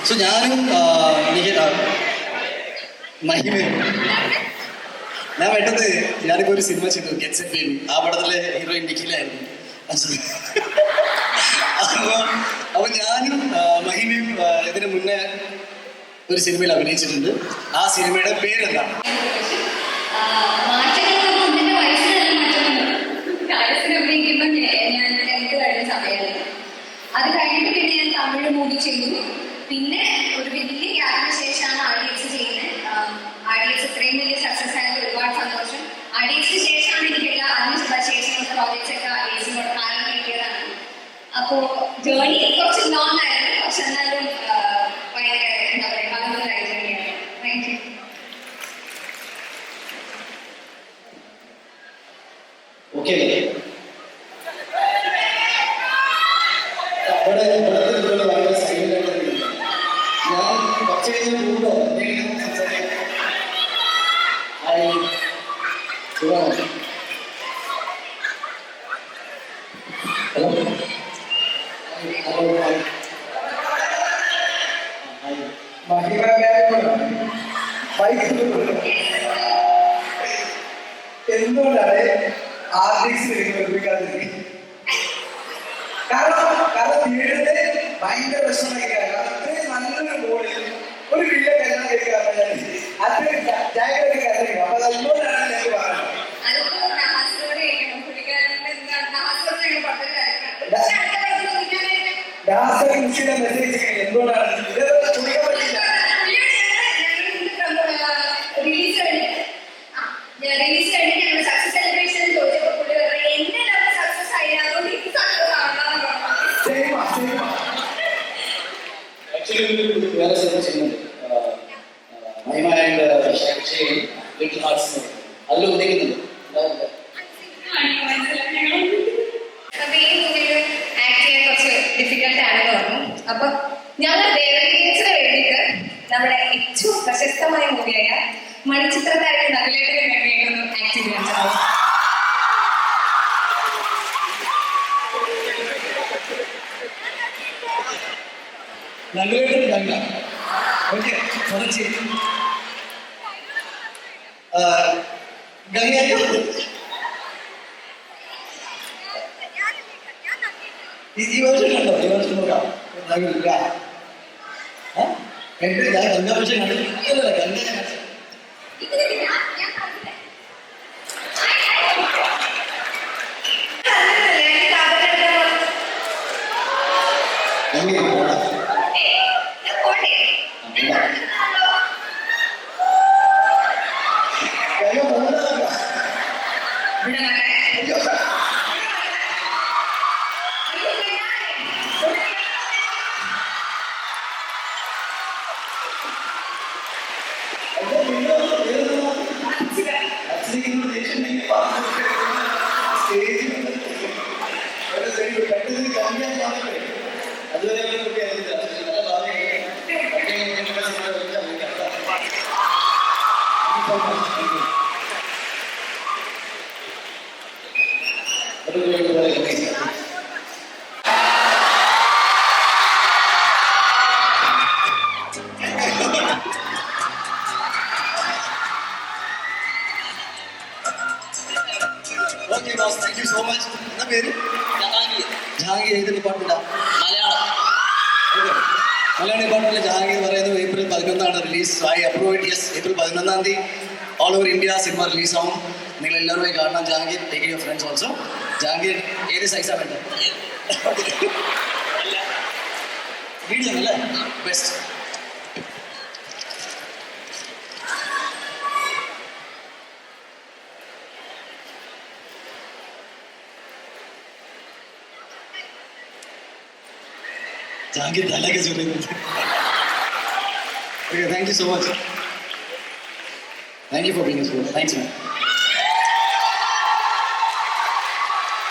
So ഞാനും മഹിമയും ഞാൻ വേണ്ടത് ഞാനിപ്പോ ഒരു സിനിമ ചെയ്തു ഗെറ്റ്സ് എ ബേബി. ആ പടത്തിലെ ഹീറോയിൻ നിഖിലായിരുന്നു. അപ്പൊ ഞാനും മഹിമയും ഇതിനു മുന്നേ ഒരു സിനിമയിൽ അഭിനയിച്ചിട്ടുണ്ട്. ആ സിനിമയുടെ പേരെന്താണ്? അത് കഴിഞ്ഞിട്ട് പിന്നെ ഞാൻ തമിഴ് മൂവി ചെയ്തു. പിന്നെ ഒരു വലിയ ഗ്യാപ്പിന് ശേഷമാണ് ആഡിയൻസ് ചെയ്യുന്നത്. ആഡിയൻസ് ഇത്രയും വലിയ സക്സസ് ആയത് ഒരുപാട് സന്തോഷം. ആഡിയൻസിന് ശേഷമാണ് എനിക്കുള്ള അതിന് ശേഷമുള്ള പ്രോജക്ട്സ് ഒക്കെ ആഡിയൻസിനോട് കാരണം കിട്ടിയതാണ്. അപ്പോ ജേർണി കുറച്ച് ലോങ് ആയിരുന്നു, പക്ഷെ എന്നാലും ഭയങ്കര എന്താ പറയുക അതുകൊണ്ടായ ജേർണിയാണ്. Thank you. ഓക്കെ, എന്തുകൊണ്ടാണ് ആർട്ടിസ്റ്റ് നിർമ്മിക്കാതിരിക്കുന്നത്? കാരണം തിയേറ്ററിന്റെ ഭയങ്കര പ്രശ്നമായി. അത്രയും നല്ലൊരു ബോളിൽ ഒരു വീട്ടിലെ കല്യാണം കഴിക്കാൻ അത്രയും ജാഗ്രത കരുതിക്കും. അപ്പൊ അതുകൊണ്ടാണ് ഞാൻ പറയുന്നത്. മെസ്സേജ് എന്തുകൊണ്ടാണ് ഇതൊക്കെ ചോദിക്കാൻ പറ്റില്ല. റിലീസ് കഴിഞ്ഞ് ഞങ്ങൾ സക്സസ് സെലിബ്രേഷൻ ചോദിച്ചപ്പോൾ പുള്ളി പറഞ്ഞു എന്നെ സക്സസ് ആയി, അതുകൊണ്ട് ഇത് സക്സസ് ആവണമെന്ന് പറഞ്ഞു. വേറെ സിനിമ ചെയ്യുന്നുണ്ട്, മഹിമായുടെ ലിറ്റിൽ ഹാർട്സ്, അതിൽ ഉദ്ദേശിക്കുന്നുണ്ട്. ആക്ട് ചെയ്യാൻ കുറച്ച് ഡിഫിക്കൽട്ട് ആണെന്ന് പറഞ്ഞു. അപ്പൊ ഞങ്ങൾ ദേവകീസിന് വേണ്ടിയിട്ട് നമ്മുടെ ഏറ്റവും പ്രശസ്തമായ മൂവിയായ മണിച്ചിത്രത്താഴ് നഗലേട്ടിന് വേണ്ടിയിട്ടൊന്ന് ആക്ട് ചെയ്യാൻ സാധിക്കും. ഈ വർഷം കണ്ടോ? ഈ വർഷം നോക്കാം. ഞാൻ ഗംഗ പക്ഷേ കണ്ടില്ല. Ganga Okay, boss. Thank you so much. എന്താ പേര്? ജഹാംഗീർ. ഏത് ഡിപ്പാർട്ട്മെന്റാ? മലയാളം. മലയാളം ഡിപ്പാർട്ട്മെന്റിൽ ജഹാംഗീർ പറയുന്നത് ഏപ്രിൽ 11 റിലീസ് ആയി. Approve. Yes, April 11 all over India cinema റിലീസാവും. നിങ്ങൾ എല്ലാവരും പോയി കാണണം. Jahangir, take your friends also. Jahangir ഏത് സൈസാണ് വേണ്ടത്? മീഡിയം അല്ലേ? ബെസ്റ്റ്. ജഹാംഗീർ തലൊക്കെ ചൊല്ലുന്നുണ്ട്. Okay, thank you so much. Thank you for being here. Thanks, man.